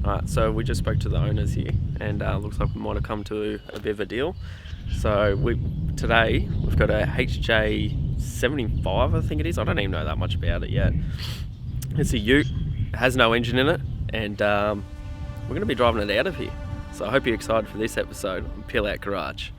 Alright, so we just spoke to the owners here, and looks like we might have come to a bit of a deal. So today we've got a HJ75, I think it is. I don't even know that much about it yet. It's a ute, it has no engine in it, and we're going to be driving it out of here. So I hope you're excited for this episode on Peel Out Garage.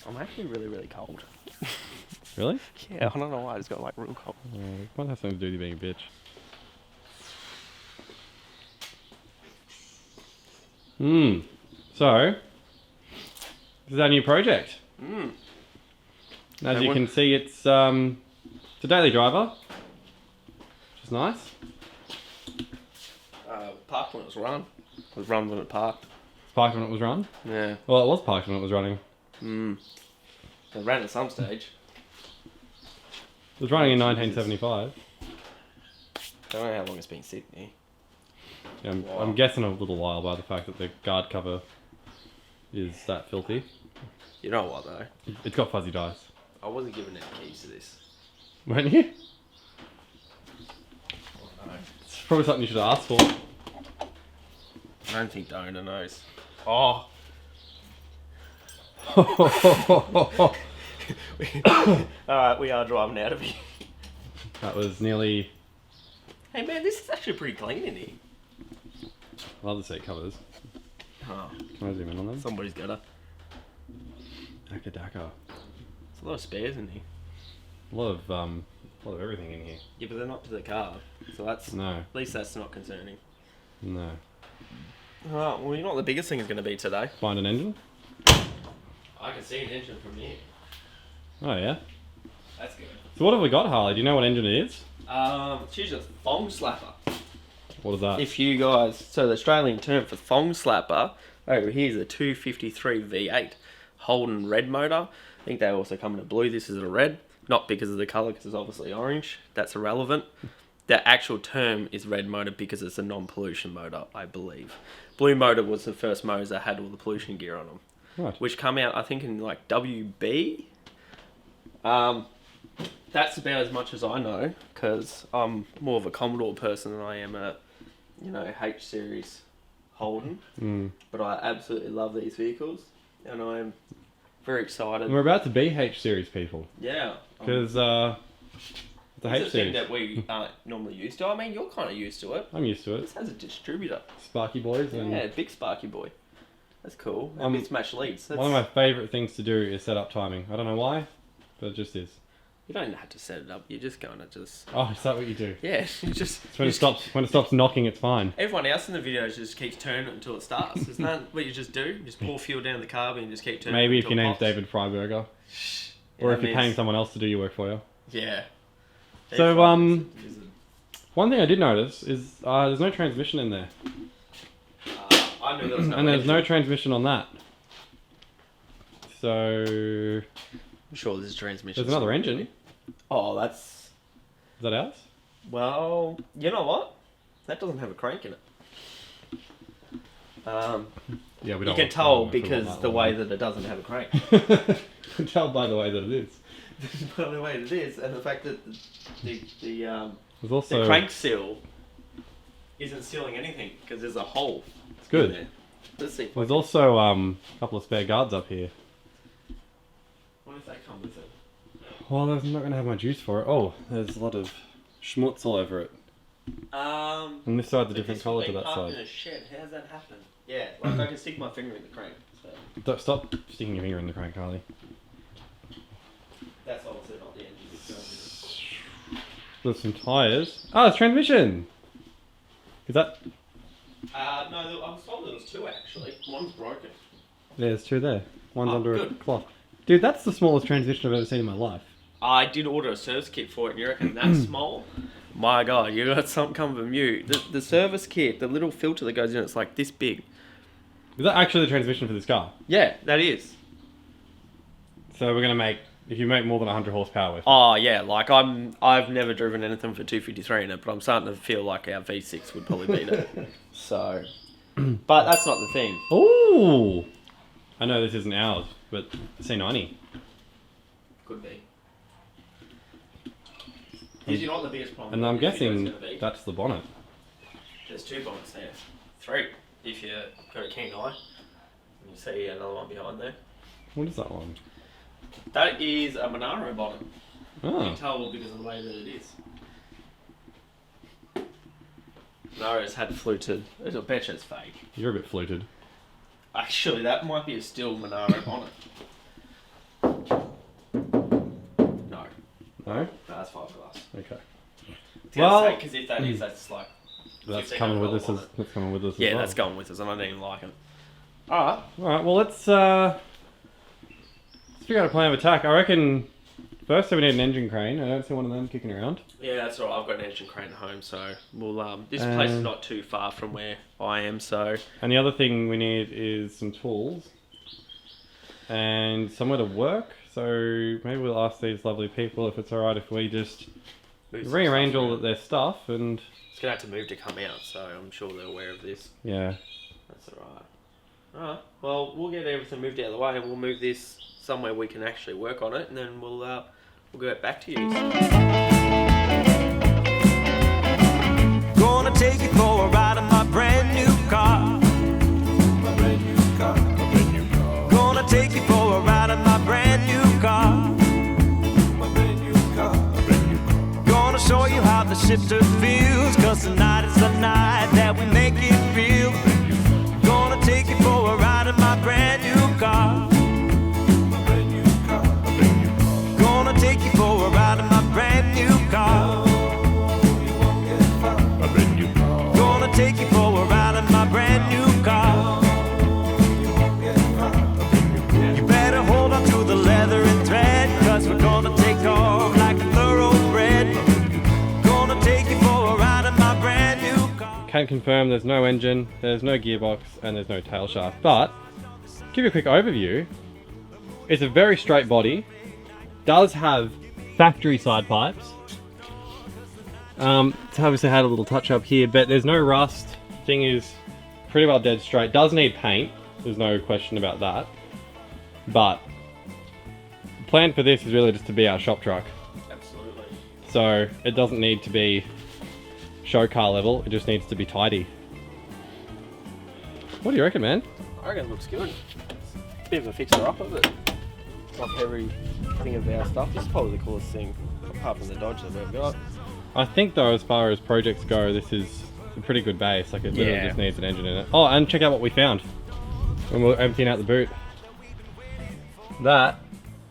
I'm actually really cold. Really? Yeah, I don't know why, I just got like real cold. It might have something to do with you being a bitch. So, this is our new project. As you can see, it's a daily driver, which is nice. Parked when it was run. It was run when it parked. Parked when it was run? Yeah. Well, it was parked when it was running. It ran at some stage. It was running in 1975. Don't know how long it's been sitting here. Yeah, Wow. I'm guessing a little while by the fact that the guard cover is that filthy. You know what though? It's got fuzzy dice. I wasn't given any keys to this. Weren't you? Oh, no. It's probably something you should ask for. I don't think the owner knows. Oh! Alright, we are driving out of here. That was nearly... Hey man, this is actually pretty clean in here. I love the seat covers. Oh, Can I zoom in on them? somebody's got a... Daka daka. There's a lot of spares in here. A lot of everything in here. Yeah, but they're not to the car. So that's... No, At least that's not concerning. no. Alright, well you know what the biggest thing is going to be today? Find an engine? I can see an engine from here. Oh yeah. That's good. So what have we got, Harley? Do you know what engine it is? It's usually a thong slapper. What is that? If you guys, so the Australian term for thong slapper over here is a 253 V8 Holden red motor. I think they also come in a blue. This is a red, not because of the colour, because it's obviously orange. That's irrelevant. The actual term is red motor because it's a non-pollution motor, I believe. Blue motor was the first motors that had all the pollution gear on them, Right. which come out I think in like WB. That's about as much as I know, because I'm more of a Commodore person than I am a, H series Holden. But I absolutely love these vehicles, and I am very excited. And we're about to be H series people. Yeah, Because the it's H a thing series. that we aren't normally used to. I mean, you're kind of used to it. I'm used to it. This has a distributor. Sparky boys. And Yeah, big Sparky boy. That's cool. And mismatched leads. one of my favourite things to do is set up timing. I don't know why, but it just is. You don't have to set it up. You're just going to just... Oh, is that what you do? Yeah, you just... It's when it stops knocking, it's fine. Everyone else in the videos just keeps turning it until it starts. Isn't that what you just do? You just pour fuel down the carb and you just keep turning Maybe it if your until it name's pops. David Freiberger. Yeah, Or that if you're means- paying someone else to do your work for you. Yeah. So, Is one thing I did notice is there's no transmission in there. I knew there was no And there's engine. no transmission on that. So, I'm sure there's a transmission. there's another engine. Is Oh, that's... that ours? Well, you know what? That doesn't have a crank in it. Yeah, we You can tell because the way that it doesn't have a crank. You can tell by the way that it is. By the way it is, and the fact that There's the also... crank seal isn't sealing anything because there's a hole. It's good. in there. Let's see. There's also a couple of spare guards up here. What if they come with it? Well, I'm not going to have much use for it. Oh, there's a lot of schmutz all over it. And this side's a different colour to that In side. a shed. How does that happen? Yeah, like I can stick my finger in the crank. So Don't stop sticking your finger in the crank, Harley. that's obviously not the engine. It's going with it. There's some tyres. Oh, it's transmission! Is that... No, I was told there was two actually. One's broken. Yeah, there's two there. One's Oh, under a good. clock. Dude, that's the smallest transmission I've ever seen in my life. I did order a service kit for it, and you reckon that's small? My God, you got something coming from you. The service kit, the little filter that goes in, it's like this big. Is that actually the transmission for this car? Yeah, that is. So we're gonna make, if you make more than 100 horsepower with it. Oh yeah, like I've never driven anything for 253 in it, but I'm starting to feel like our V6 would probably beat it. So, but that's not the thing. Ooh! I know this isn't ours, but C90. Could be. Is you know what the biggest problem? And I'm with this video is guessing gonna be? that's the bonnet. There's 2 bonnets there. 3, if you got a keen eye. You see another one behind there. What is that one? That is a Monaro bonnet. You Oh. can tell because of the way that it is. Monaro's had fluted. I bet you it's fake. You're a bit fluted. Actually, that might be a still Monaro bonnet. No. No? No, that's fiberglass. Okay. Well, because if that is, that's like. That's $1,500 coming with us bonnet. that's coming with us Yeah, as well. that's going with us, and I don't even like it. Alright. Alright, well let's figure out a plan of attack. I reckon first we need an engine crane. I don't see one of them kicking around. Yeah, that's alright. I've got an engine crane at home, so we'll. This place is not too far from where I am, so. And the other thing we need is some tools and somewhere to work. So maybe we'll ask these lovely people if it's alright if we just rearrange all of their stuff and. It's gonna have to move to come out, so I'm sure they're aware of this. Yeah. That's alright. Alright, well, we'll get everything moved out of the way and we'll move this somewhere we can actually work on it, and then we'll get back to you. Gonna take you for a ride in my brand new car. My brand new car, my brand new car. Gonna take you for a ride in my brand new car. My brand new car, my brand new car. Gonna show you how the shifter feels, 'cause tonight is the night that we make it real. Gonna take you for a ride in my brand new car. My brand new car, my brand new car. Gonna take you for a ride in my brand new car. You won't get far. My brand new car. Gonna take you for a ride in my brand new car. You won't get far. My brand new car. You better hold on to the leather and thread, 'cause we're gonna take off like a thoroughbred. Gonna take you for a ride in my brand new car. Can confirm there's no engine, there's no gearbox, and there's no tail shaft. But, give you a quick overview. It's a very straight body. Does have factory side pipes. It's obviously had a little touch up here, but there's no rust. Thing is pretty well dead straight. Does need paint. There's no question about that. But, the plan for this is really just to be our shop truck. Absolutely. So, it doesn't need to be show car level, it just needs to be tidy. What do you reckon, man? I reckon it looks good. It's a bit of a fixer up of it. Like everything of our stuff. This is probably the coolest thing, apart from the Dodge that we've got. I think though, as far as projects go, this is a pretty good base. Like it literally Yeah. just needs an engine in it. Oh, and check out what we found when we were emptying out the boot. That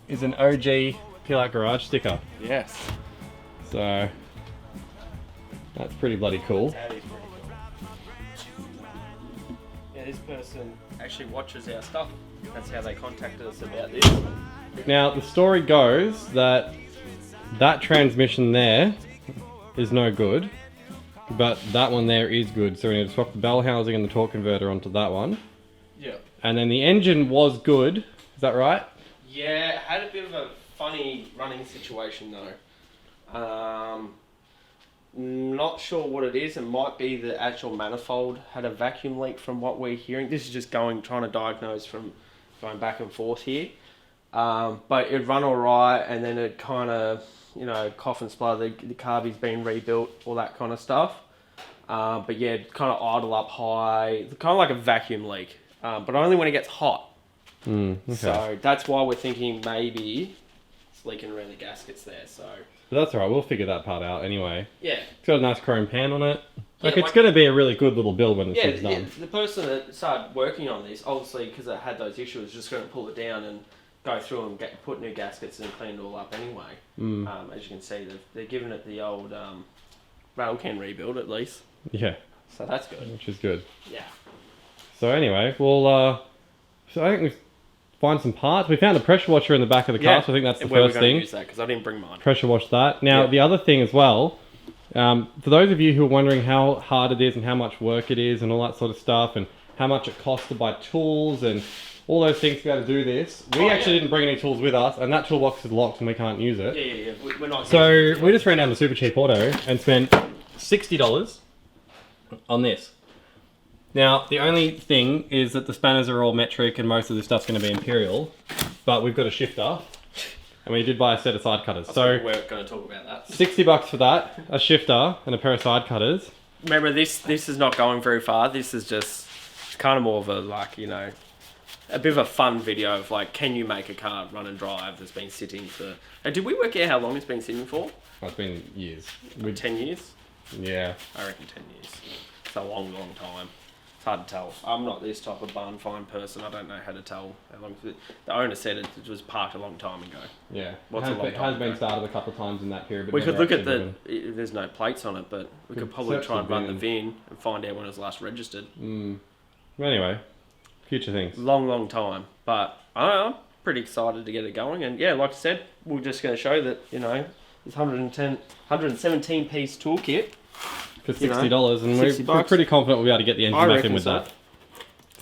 is an OG Peel Out Garage sticker. Yes. So that's pretty bloody cool. That is pretty cool. Yeah, this person actually watches our stuff. That's how they contacted us about this. Now the story goes that that transmission there is no good, but that one there is good. So we need to swap the bell housing and the torque converter onto that one. Yeah. And then the engine was good. Is that right? Yeah, it had a bit of a funny running situation though. Not sure what it is. It might be the actual manifold had a vacuum leak from what we're hearing. This is just trying to diagnose from going back and forth here. But it run alright, and then it kind of, cough and splutter, the carby's been rebuilt, all that kind of stuff. But yeah, kind of idle up high, kind of like a vacuum leak, but only when it gets hot. Okay. So that's why we're thinking maybe it's leaking around the gaskets there. So But that's alright, we'll figure that part out anyway. yeah, It's got a nice chrome pan on it. Like, Yeah, it's going to be a really good little build when it's yeah. done. The person that started working on this, obviously, because it had those issues, was just going to pull it down and go through and put new gaskets and clean it all up anyway. As you can see, they're giving it the old rattle can rebuild at least. Yeah, So that's good. which is good. Yeah. So anyway, we'll, so I think we've find some parts. We found a pressure washer in the back of the car, so I think that's the where first we're going thing. to use that because I didn't bring mine. Pressure wash that. Now, Yeah. the other thing as well, for those of you who are wondering how hard it is and how much work it is and all that sort of stuff, and how much it costs to buy tools and all those things to be able to do this. We actually didn't bring any tools with us, and that toolbox is locked and we can't use it. Yeah. We're not. So we just ran down to Super Cheap Auto and spent $60 on this. Now, the only thing is that the spanners are all metric and most of the stuff's going to be imperial, but we've got a shifter, and we did buy a set of side cutters. So we're going to talk about that. $60 for that, a shifter, and a pair of side cutters. Remember, this is not going very far. This is just kind of more of a, like, you know, a bit of a fun video of, like, can you make a car run and drive that's been sitting for... And did we work out how long it's been sitting for? Well, it's been years. 10 years? Yeah. I reckon 10 years. It's a long time. It's hard to tell. I'm not this type of barn find person. I don't know how to tell how long... The owner said it was parked a long time ago. Yeah. What's It has been started a couple of times in that period. But we could never look at actually the... There's no plates on it, but we could probably search try and the run the VIN. VIN and find out when it was last registered. Anyway, future things. Long time. But I'm pretty excited to get it going. And yeah, like I said, we're just going to show that, you know, this 117 piece toolkit For $60, and we're pretty confident we'll be able to get the engine back in with that.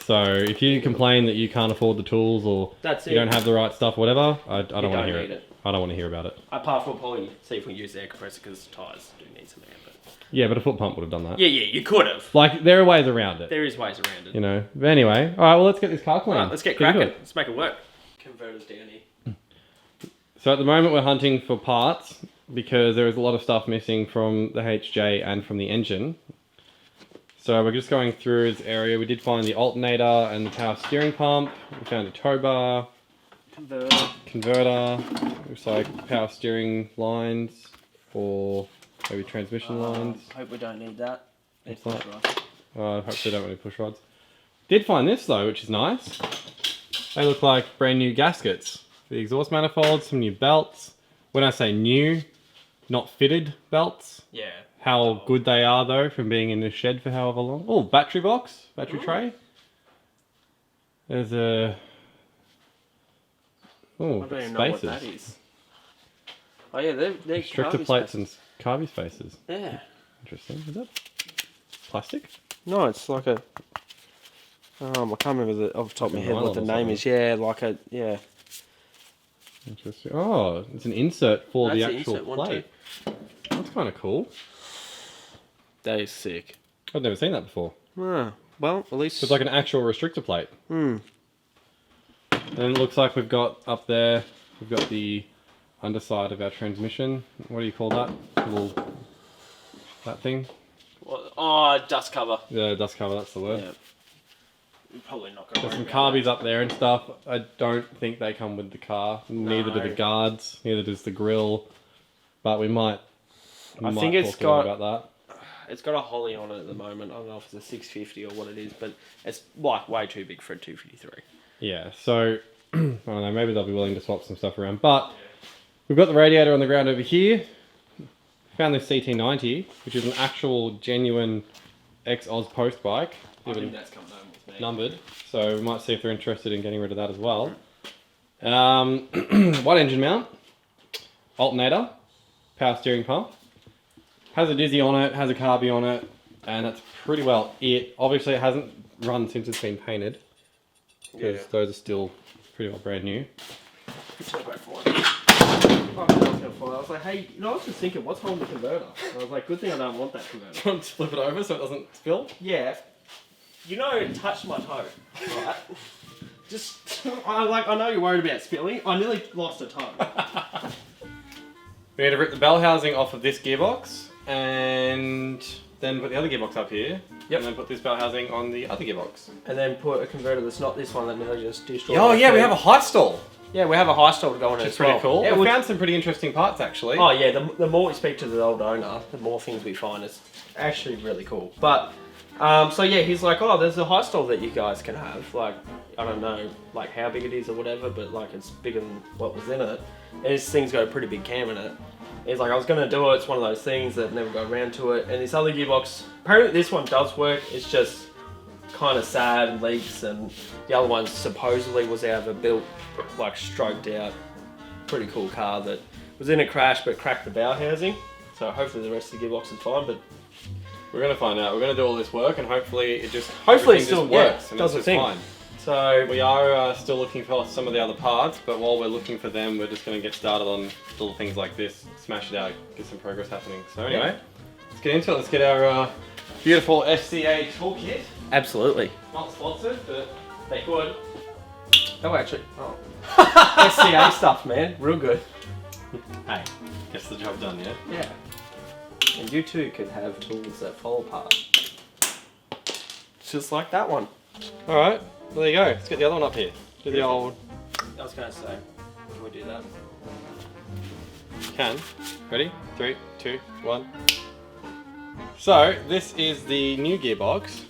So if you complain that you can't afford the tools or you don't have the right stuff, whatever, I don't want to hear it. I don't want to hear about it. Apart from probably see if we use the air compressor because the tyres do need some air. But yeah, but a foot pump would have done that. Yeah, you could have. Like, there are ways around it. There is ways around it. You know. But anyway, all right, well, let's get this car clean. All right, let's get cracking. Let's make it work. Converters down here. So at the moment we're hunting for parts because there is a lot of stuff missing from the HJ and from the engine. So we're just going through this area. We did find the alternator and the power steering pump. We found the tow bar. Converter. Looks like power steering lines or maybe transmission lines. Hope we don't need that. What's that? Hopefully don't want any push rods. Did find this though, which is nice. They look like brand new gaskets. The exhaust manifold, some new belts. When I say new, not fitted belts. Yeah. How good they are though from being in the shed for however long. Oh, battery box, battery tray. There's a... Oh, I don't even spaces. know what that is. Oh yeah, they're Restrictor carby plates spaces. and carby spaces. Yeah. Interesting. Is that plastic? No, it's like a... I can't remember off the top of my head what the Nylon or name is. Yeah, like a... Yeah. Interesting. Oh, it's an insert for That's the the actual insert one plate. That's kind of cool. That is sick. I've never seen that before. Ah, well, at least... It's like an actual restrictor plate. And it looks like we've got up there, we've got the underside of our transmission. What do you call that? That thing? Dust cover. Yeah, dust cover, that's the word. Yeah. We're probably not going to There's some carbies up there and stuff. I don't think they come with the car. Neither do the guards, neither does the grille. But we might think it's talk to them about that. It's got a Holly on it at the moment. I don't know if it's a 650 or what it is, but it's like way too big for a 253. Yeah, so I don't know, maybe they'll be willing to swap some stuff around. But we've got the radiator on the ground over here. Found this CT90, which is an actual genuine ex-Oz post bike. I think that's come home with me. Numbered, so we might see if they're interested in getting rid of that as well. One engine mount, alternator, power steering pump, has a dizzy on it, has a carby on it, and that's pretty well it. Obviously it hasn't run since it's been painted, because those are still pretty well brand new. I was like, hey, you know, I was just thinking, what's holding the converter? And I was like, good thing I don't want that converter. Do you want to flip it over so it doesn't spill? Yeah. You know, it touched my toe, right? I know you're worried about spilling. I nearly lost a toe. We need to rip the bell housing off of this gearbox and then put the other gearbox up here. Yep. And then put this bell housing on the other gearbox. And then put a converter that's not this one that nearly just destroyed. Oh yeah, we have a high stall. Yeah, we have a high stall to go on it as well. Pretty cool. Yeah, we found some pretty interesting parts actually. Oh yeah, the more we speak to the old owner, the more things we find. It's actually really cool. But so yeah, he's like, oh, there's a high stall that you guys can have. Like, I don't know, like how big it is or whatever, but like it's bigger than what was in it. And this thing's got a pretty big cam in it. He's like, I was gonna do it. It's one of those things that never got around to it. And this other gearbox, apparently this one does work. It's just kind of sad and leaks, and the other one supposedly was out of a built, like stroked out, pretty cool car that was in a crash but cracked the bow housing. So hopefully the rest of the gearbox is fine. But We're gonna find out. We're gonna do all this work, and hopefully it just Hopefully it everything still just works and does it's the just thing. fine. So We are still looking for some of the other parts, but while we're looking for them, we're just gonna get started on little things like this, smash it out, get some progress happening. So anyway, let's get into it. Let's get our beautiful SCA toolkit. absolutely. Not sponsored, but they could. Oh, actually, SCA stuff, man, real good. Hey, gets the job done, yeah? Yeah. And you too could have tools that fall apart. Just like that one. Alright, well, there you go. Let's get the other one up here. Do the old I was gonna say, can we do that? can. Ready? 3, 2, 1. So, this is the new gearbox.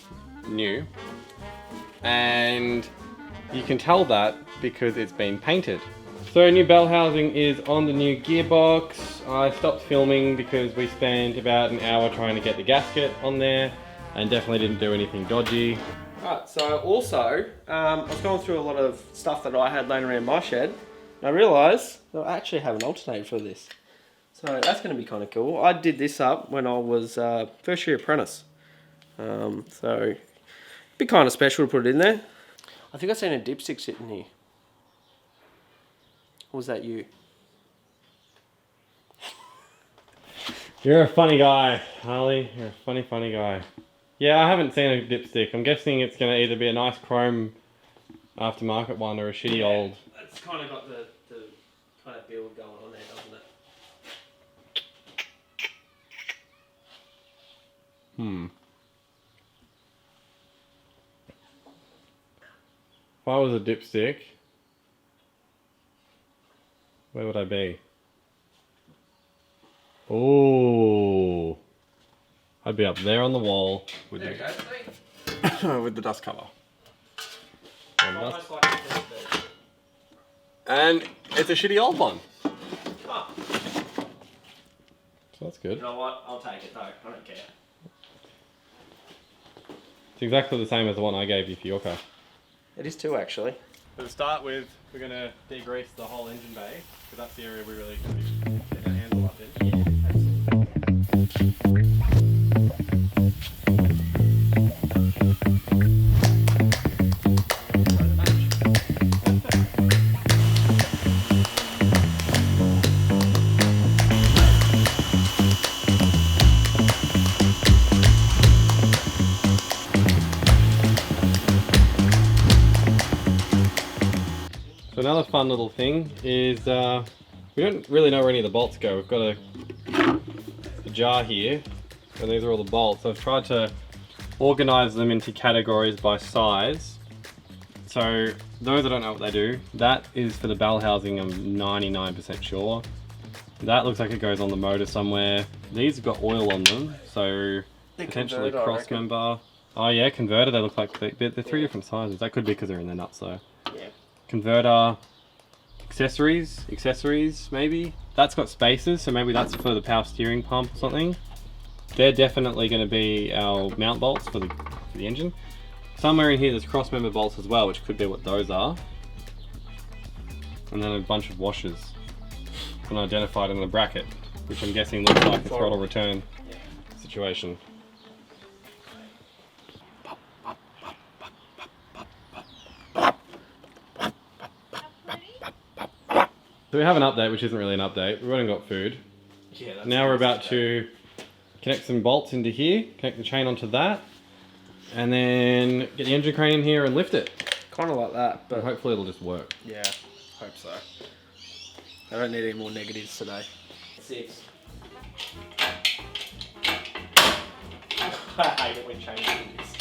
New. And you can tell that because it's been painted. So new bell housing is on the new gearbox. I stopped filming because we spent about an hour trying to get the gasket on there and definitely didn't do anything dodgy. Right, so also, I was going through a lot of stuff that I had laying around my shed, and I realised that I actually have an alternator for this. So that's going to be kind of cool. I did this up when I was first year apprentice. So it'd be kind of special to put it in there. I think I seen a dipstick sitting here. Or was that you? You're a funny guy, Harley. You're a funny, funny guy. Yeah, I haven't seen a dipstick. I'm guessing it's going to either be a nice chrome aftermarket one or a shitty old. It's kind of got the kind of build going on there, doesn't it? If I was a dipstick, where would I be? Oh, I'd be up there on the wall with, There you the, go. with the dust cover. Almost like it's a bed. And it's a shitty old one. Oh, So that's good. you know what? I'll take it though. I don't care. It's exactly the same as the one I gave you for your car. It is too, actually. So to start with, we're going to degrease the whole engine bay, because that's the area we really should be getting our handle up in. Yeah, absolutely. So another fun little thing is, we don't really know where any of the bolts go. We've got a jar here, and these are all the bolts. I've tried to organize them into categories by size. So those I don't know what they do. That is for the bell housing, I'm 99% sure. That looks like it goes on the motor somewhere. These have got oil on them, so potentially converter, I cross reckon. member. Oh yeah, converter, they look like they're three different sizes. That could be because they're in their nuts though. Yeah. Converter, accessories maybe. That's got spaces, so maybe that's for the power steering pump or something. They're definitely going to be our mount bolts for the engine. Somewhere in here there's cross member bolts as well, which could be what those are. And then a bunch of washers, unidentified in the bracket, which I'm guessing looks like a throttle return situation. So we have an update, which isn't really an update. We've only got food. Yeah, that's Now we're nice about to connect some bolts into here, connect the chain onto that, and then get the engine crane in here and lift it. kind of like that, And but hopefully it'll just work. yeah, hope so. I don't need any more negatives today. 6. I hate it when changing this.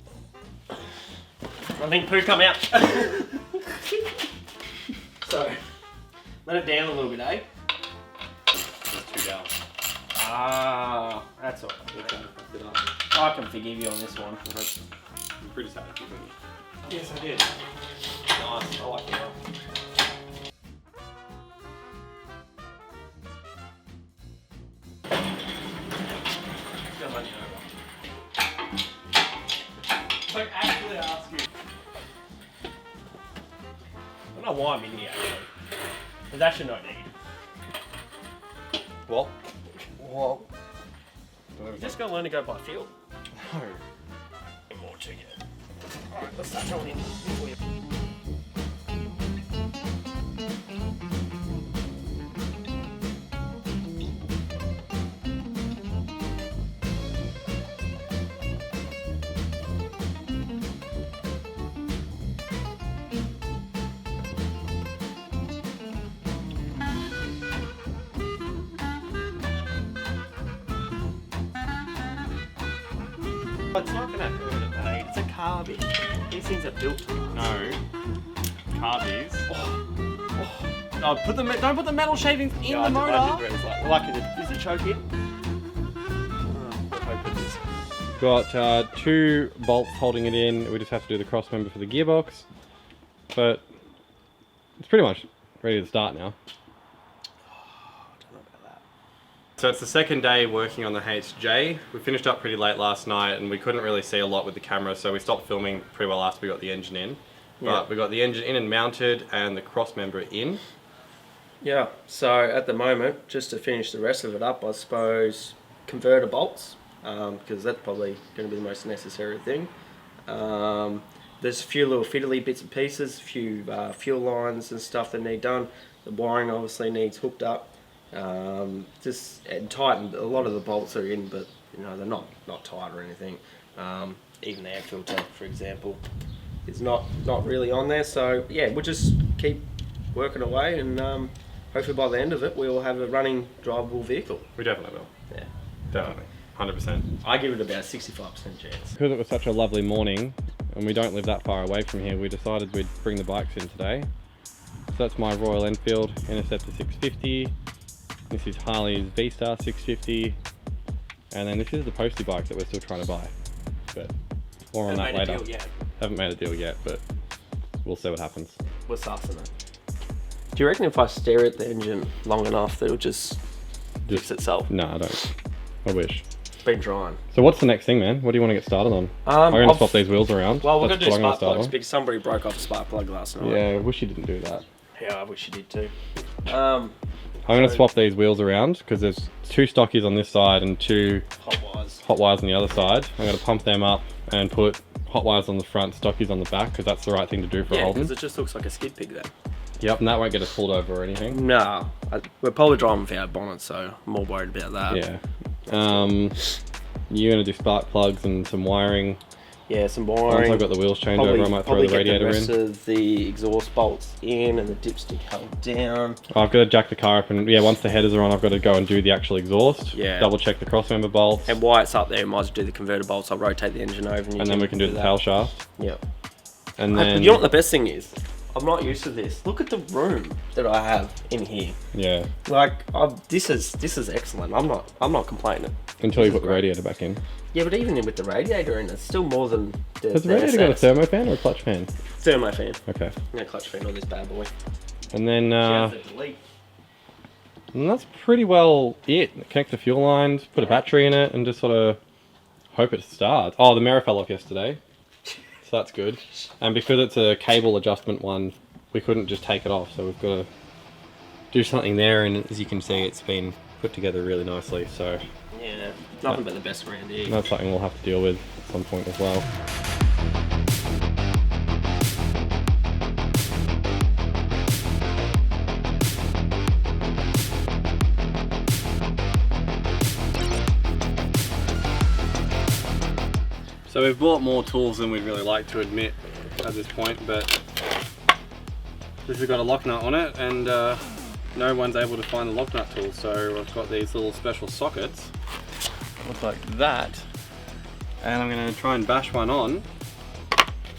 I think poo come out. So, let it down a little bit, eh? That's 2 down. Ah, that's all right. I can forgive you on this one. I'm pretty sad if you couldn't. Yes, I did. Nice, I like that. Like, actually ask you. I don't know why I'm in here, actually. There's actually no need. Well, You just gotta learn to go by feel. No. More to get. Alright, let's start going in. It's not gonna hurt it, mate. It's a carby. These things are built to last. No. Carbies. Oh, don't put the metal shavings in the motor. Lucky, is it choke in? Got 2 bolts holding it in. We just have to do the cross member for the gearbox. But it's pretty much ready to start now. So it's the second day working on the HJ. We finished up pretty late last night and we couldn't really see a lot with the camera, so we stopped filming pretty well after we got the engine in. But we got the engine in and mounted and the cross member in. Yeah, so at the moment, just to finish the rest of it up, I suppose converter bolts, because that's probably going to be the most necessary thing. There's a few little fiddly bits and pieces, a few fuel lines and stuff that need done. The wiring obviously needs hooked up. Just and tightened. A lot of the bolts are in, but you know they're not tight or anything. Even the air filter, for example, is not really on there. So yeah, we'll just keep working away, and hopefully by the end of it, we'll have a running, drivable vehicle. We definitely will. Yeah, Definitely. 100%. I give it about 65% chance. Because it was such a lovely morning and we don't live that far away from here, we decided we'd bring the bikes in today. So that's my Royal Enfield Interceptor 650. This is Harley's V-Star 650. And then this is the Postie bike that we're still trying to buy. But more on that later. Haven't made a deal yet, but we'll see what happens. We're sussing it. Do you reckon if I stare at the engine long enough that it'll just fix itself? No, I don't. I wish. It's been drying. So what's the next thing, man? What do you want to get started on? I'm going to swap these wheels around. Well, we're going That's to do what I'm spark gonna plugs start because somebody broke off a spark plug last night. Yeah, I wish you didn't do that. Yeah, I wish you did too. I'm going to swap these wheels around because there's 2 stockies on this side and 2 hot wires on the other side. I'm going to pump them up and put hot wires on the front, stockies on the back because that's the right thing to do for a Holden. Yeah, because it just looks like a skid pig then. Yep, and that won't get us pulled over or anything. No, we're probably driving without bonnet, so I'm more worried about that. Yeah. You're going to do spark plugs and some wiring. Yeah, some Once wiring. I've got the wheels changed over, I might throw the radiator get the rest in. of the exhaust bolts in and the dipstick held down. I've got to jack the car up and once the headers are on, I've got to go and do the actual exhaust. Yeah. Double check the crossmember bolts. And while it's up there, might as well do the converter bolts. I'll rotate the engine over And then we can do the tail shaft. Yep. And then... You know what the best thing is? I'm not used to this. Look at the room that I have in here. Yeah. Like, this is excellent. I'm not complaining. Until you put the radiator back in. Yeah, but even with the radiator in, it's still more than the Has the radiator got a thermo fan or a clutch fan? thermo fan. Okay. No clutch fan on this bad boy. And then Shout out to delete. and that's pretty well it. Connect the fuel lines, put a battery in it, and just sort of hope it starts. Oh, the mirror fell off yesterday. So that's good. And because it's a cable adjustment one, we couldn't just take it off, so we've got to do something there, and as you can see, it's been put together really nicely, so Yeah, nothing but the best around here. that's something we'll have to deal with at some point as well. So we've bought more tools than we'd really like to admit at this point, but this has got a lock nut on it and no one's able to find the lock nut tool, so I've got these little special sockets, look like that, and I'm going to try and bash one on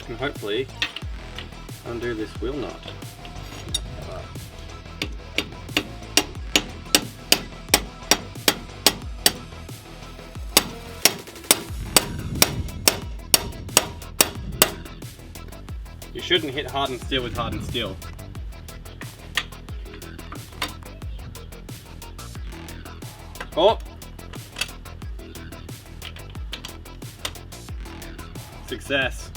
and hopefully undo this wheel nut. You shouldn't hit hardened steel with hardened steel. Oh! Success.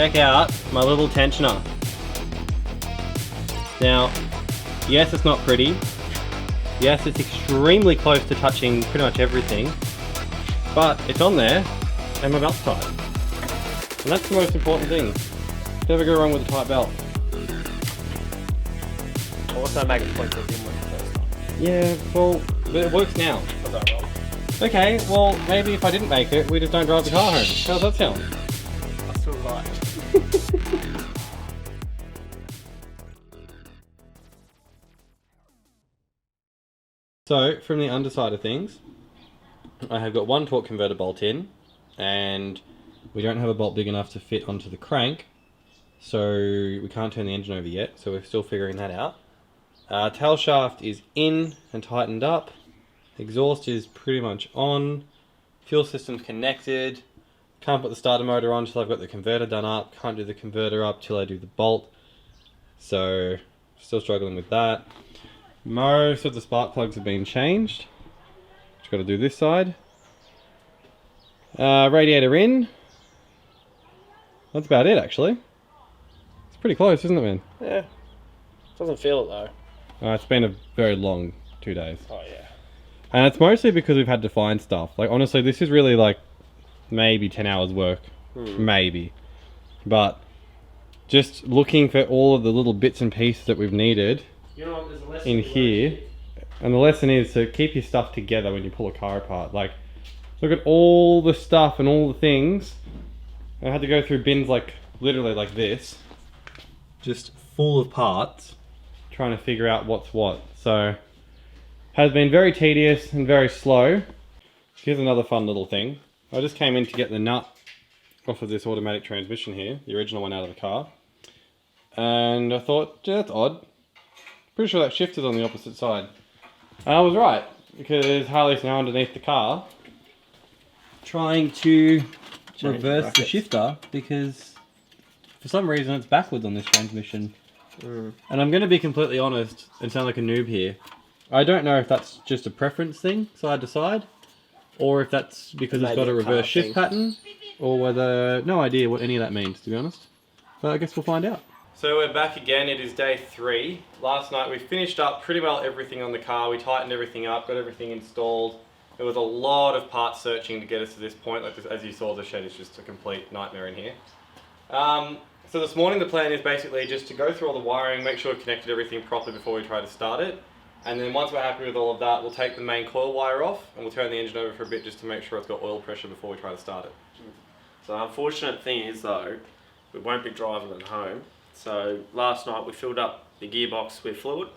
check out my little tensioner. Now, yes, it's not pretty. Yes, it's extremely close to touching pretty much everything, but it's on there and my belt's tight. And that's the most important thing. Never go wrong with a tight belt. Also make a point to begin with first time. Yeah, well, but it works now. Was that wrong? Okay, well, maybe if I didn't make it, we just don't drive the car home. How's that sound? I still like it. So, from the underside of things, I have got one torque converter bolt in, and we don't have a bolt big enough to fit onto the crank, so we can't turn the engine over yet, so we're still figuring that out. Tail shaft is in and tightened up, exhaust is pretty much on, fuel system's connected, can't put the starter motor on till I've got the converter done up, can't do the converter up till I do the bolt, so still struggling with that. Most of the spark plugs have been changed. Just got to do this side. Radiator in. That's about it, actually. It's pretty close, isn't it, man? Yeah. Doesn't feel it though. It's been a very long 2 days. Oh yeah. And it's mostly because we've had to find stuff. Like, honestly, this is really like maybe 10 hours work. Maybe. But just looking for all of the little bits and pieces that we've needed You know what, there's a lesson in we here. learned And the lesson is to keep your stuff together when you pull a car apart. Like, look at all the stuff and all the things. I had to go through bins like, literally like this. Just full of parts. Trying to figure out what's what. So, has been very tedious and very slow. Here's another fun little thing. I just came in to get the nut off of this automatic transmission here. The original one out of the car. And I thought, yeah, that's odd. Pretty sure that shifter's on the opposite side. And I was right, because Harley's now underneath the car trying to reverse the shifter because for some reason it's backwards on this transmission. And I'm going to be completely honest and sound like a noob here. I don't know if that's just a preference thing, side to side, or if that's because it's got a reverse shift pattern, or whether... no idea what any of that means, to be honest. But I guess we'll find out. So we're back again, it is day 3. Last night we finished up pretty well everything on the car, we tightened everything up, got everything installed. There was a lot of part searching to get us to this point, like this, as you saw, the shed is just a complete nightmare in here. So this morning the plan is basically just to go through all the wiring, make sure we've connected everything properly before we try to start it. And then once we're happy with all of that, we'll take the main coil wire off and we'll turn the engine over for a bit just to make sure it's got oil pressure before we try to start it. So the unfortunate thing is though, we won't be driving it home. So last night we filled up the gearbox with fluid.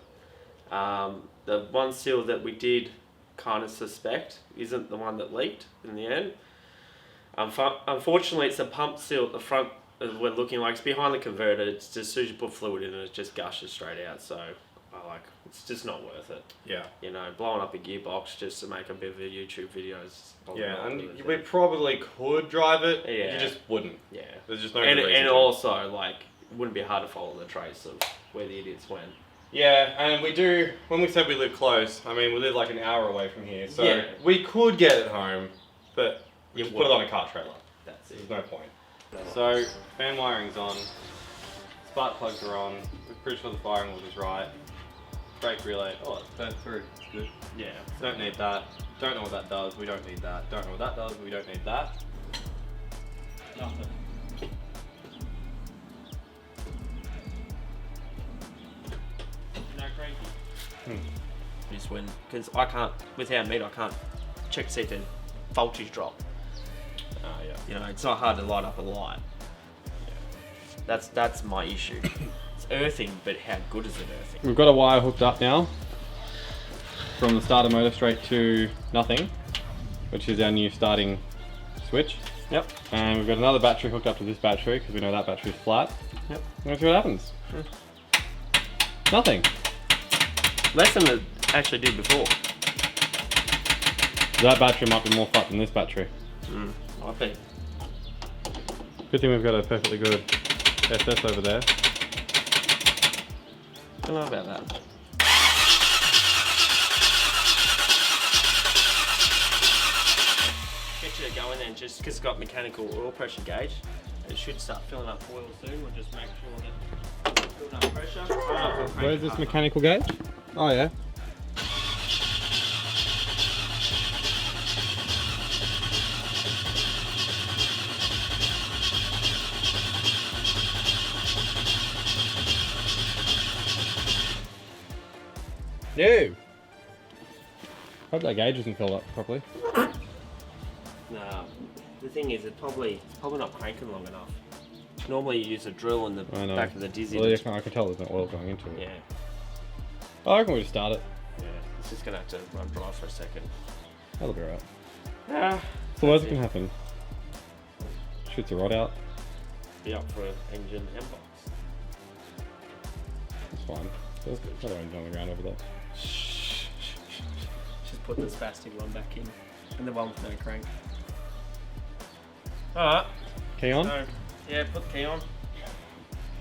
The one seal that we did kind of suspect isn't the one that leaked in the end. Unfortunately, it's a pump seal at the front. We're looking like it's behind the converter. It's just as soon as you put fluid in it just gushes straight out. So it's just not worth it. Yeah. You know, blowing up a gearbox just to make a bit of a YouTube video is probably Yeah, not and worth it. we probably could drive it, Yeah. you just wouldn't. Yeah. There's just no And good reason to. also, like, it wouldn't be hard to follow the trace of where the idiots went. Yeah, and we do, when we said we live close, I mean, we live like an hour away from here, so Yeah. we could get it home, but we You just put it wouldn't. on a car trailer. That's There's it. no point. So, fan wiring's on, spark plugs are on, we're pretty sure the firing order's right, brake relay, oh, it's burnt through, it's good. Yeah. Don't need that, don't know what that does, we don't need that, don't know what that does, we don't need that. Nothing. No cranky. Just when, because I can't, without meter, I can't check to see if the voltage drop. Yeah. You know, it's not hard to light up a light. That's my issue. It's earthing, but how good is it earthing? We've got a wire hooked up now from the starter motor straight to nothing, which is our new starting switch. Yep. And we've got another battery hooked up to this battery because we know that battery's flat. Yep. Let's see what happens. Nothing. Less than it actually did before. That battery might be more flat than this battery. I think. Good thing we've got a perfectly good SS over there. I don't know about that. Get you to go in there and just, because it's got mechanical oil pressure gauge, It should start filling up oil soon. We'll just make sure that it's filling up pressure. Where's this mechanical gauge? Oh yeah. No. Hope that gauge isn't filled up properly. No. The thing is, it's probably not cranking long enough. Normally you use a drill in the back of the dizzy. Well, I can tell there's no oil going into it. Yeah. I reckon we just start it. Yeah. It's just gonna have to run dry for a second. That'll be alright. Yeah. So what can happen? Shoots a rod out. Be up for engine and box. It's fine. There's another engine on the ground over there. Just put the spastic one back in, and the one with no crank. Alright. Key on? So, yeah, put the key on.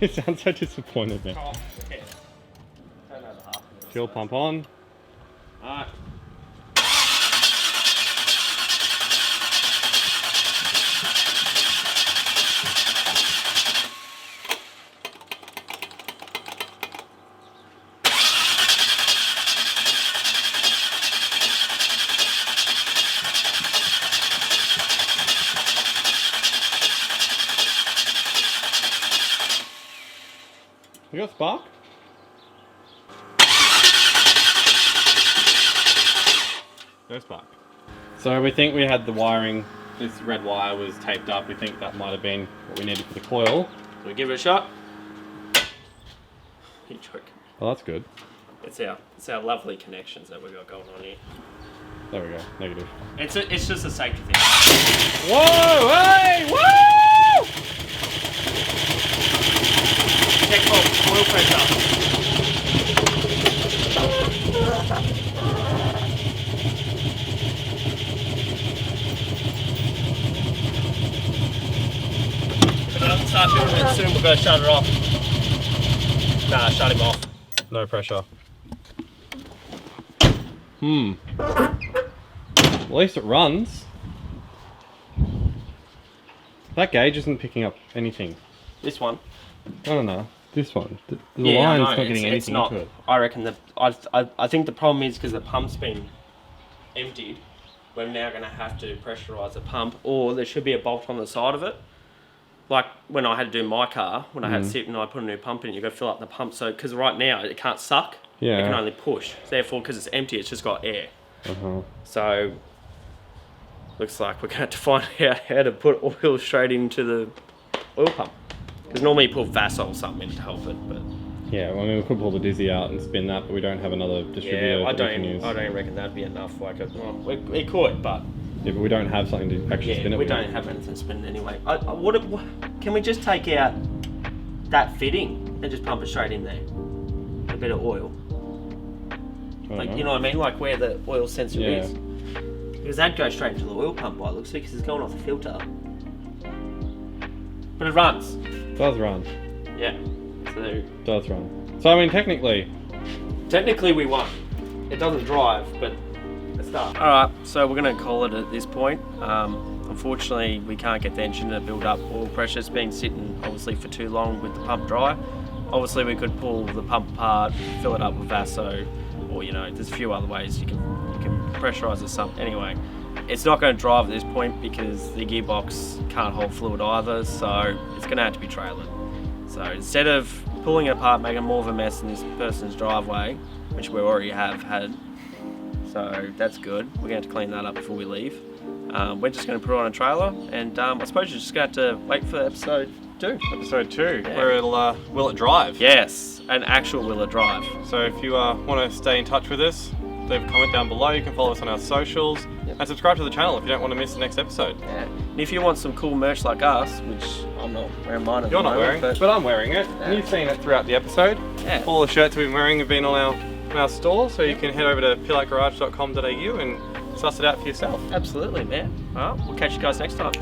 You sound so disappointed, man. Oh, okay. Don't know the half of it. Fuel pump on. Alright. You got spark? No spark. So we think we had the wiring, this red wire was taped up. We think that might have been what we needed for the coil. Can we give it a shot? You're joking. Oh, that's good. It's our lovely connections that we've got going on here. There we go. Negative. It's just a safety thing. Whoa! Hey! Woo! Check oil pressure. Start doing it soon. We're going to shut it off. Nah, shut him off. No pressure. At least it runs. That gauge isn't picking up anything. This one. No. This one. The Yeah, line's I know, not getting it's anything not. into it. I reckon that I think the problem is because the pump's been emptied. We're now going to have to pressurise the pump, or there should be a bolt on the side of it. Like when I had to do my car, when I had to sit and I put a new pump in, you've got to fill up the pump. So because right now it can't suck, Yeah. it can only push. Therefore, because it's empty, it's just got air. So looks like we're going to have to find out how to put oil straight into the oil pump. Because normally you put Vasol or something in to help it, but Yeah, well, I mean, we could pull the dizzy out and spin that, but we don't have another distributor yeah, I that we can use. don't reckon that'd be enough. Like, we could, but Yeah, but we don't have something to actually spin it we with. don't have anything spinning anyway. Can we just take out that fitting and just pump it straight in there? A bit of oil, like you know what I mean, like where the oil sensor is, because that'd go straight into the oil pump by it looks like, because it's going off the filter. But it runs. Does run. Yeah. So Does run. So I mean, technically we won. It doesn't drive, but it starts. Alright, so we're going to call it at this point. Unfortunately, we can't get the engine to build up oil pressure. It's been sitting obviously for too long with the pump dry. Obviously, we could pull the pump apart, fill it up with Vaso, or there's a few other ways you can pressurise it some. Anyway, it's not going to drive at this point because the gearbox can't hold fluid either, so it's going to have to be trailered. So instead of pulling it apart, making more of a mess in this person's driveway, which we already have had, so that's good. We're going to have to clean that up before we leave. We're just going to put it on a trailer, and I suppose you're just going to have to wait for episode 2. episode 2, Yeah. where it'll will it drive? Yes, an actual will it drive. So if you want to stay in touch with us, leave a comment down below. You can follow us on our socials and subscribe to the channel if you don't want to miss the next episode. Yeah. And if you want some cool merch like us, which I'm not wearing mine at You're the not moment, wearing, but I'm wearing it. And you've seen it throughout the episode. Yeah. All the shirts we've been wearing have been on our store, so you can head over to peellightgarage.com.au and suss it out for yourself. Absolutely, man. Well, we'll catch you guys next time.